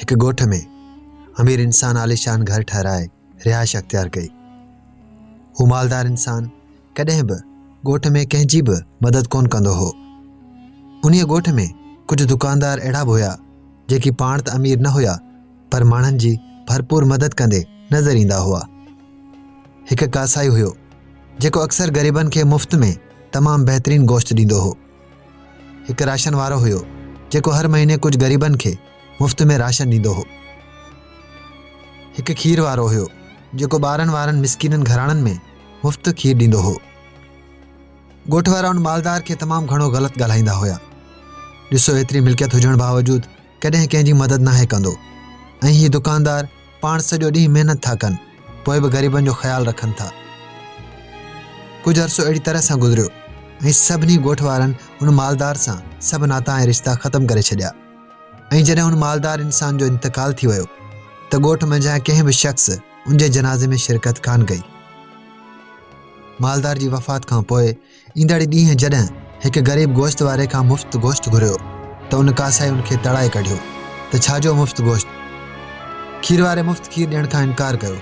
एक ॻोठ में अमीर इंसान आलिशान घर ठहराए रिहाइश अख्तियार कई। हू मालदार इंसान कॾहिं बि ॻोठ में कंहिंजी बि मदद कोन कंदो हो। उन्हीअ ॻोठ में कुछ दुकानदार अहिड़ा बि हुआ जेकी पाण त अमीर न हुआ पर माण्हुनि जी भरपूर मदद कंदे नज़र ईंदा हुआ। हिकु कासाई हुयो जेको अक्सर ग़रीबनि खे मुफ़्त में तमामु बहितरीन गोश्त ॾींदो हो। हिकु राशन वारो हुयो जेको हर महीने कुछ ग़रीबनि खे मुफ़्त में राशन ॾींदो हो। हिकु खीर वारो हुयो जेको ॿारनि वारनि मिस्कीननि घराणनि में मुफ़्त खीर ॾींदो हो। ॻोठ वारा उन मालदार खे तमामु घणो ग़लति ॻाल्हाईंदा हुआ। ॾिसो, एतिरी मिल्कियत हुजण बावजूद कॾहिं कंहिंजी मदद नाहे कंदो ऐं हीअ दुकानदार पाण सॼो ॾींहुं महिनत था कनि पोइ बि ग़रीबनि जो ख़्यालु रखनि था। कुझु अरसो अहिड़ी तरह सां गुज़रियो ऐं सभिनी ॻोठ वारनि उन मालदार सां सभु नाता ऐं रिश्ता ख़तमु करे छॾिया। ऐं जॾहिं उन मालदार इंसान जो इंतकाल थी वियो त ॻोठ मंझां कंहिं बि शख़्स उनजे जनाज़े में शिरकत कान कई। मालदार जी वफ़ात खां पोइ ईंदड़ ॾींहुं जॾहिं हिकु ग़रीब गोश्त वारे खां मुफ़्त गोश्त घुरियो त उन कासाई उनखे तड़ाए कढियो त छाजो मुफ़्त गोश्त। खीर वारे मुफ़्त खीर ॾियण खां इनकार कयो,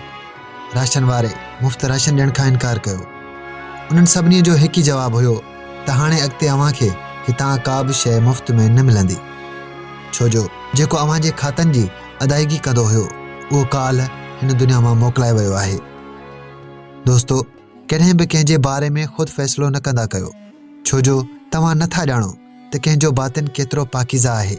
राशन वारे मुफ़्त राशन ॾियण खां इनकार कयो। उन्हनि सभिनी जो हिकु ई जवाबु हुयो त हाणे अॻिते अव्हांखे हितां का बि शइ मुफ़्त में न मिलंदी, छोजो जेको अव्हां जे खातनि जी अदायगी कंदो हुयो उहो काल्ह हिन दुनिया मां मोकिलाए वियो आहे। दोस्तो, कॾहिं बि कंहिंजे बारे में ख़ुदि फ़ैसिलो न कंदा कयो, छोजो तव्हां नथा ॼाणो त कंहिंजो बातिन केतिरो पाकीज़ा आहे।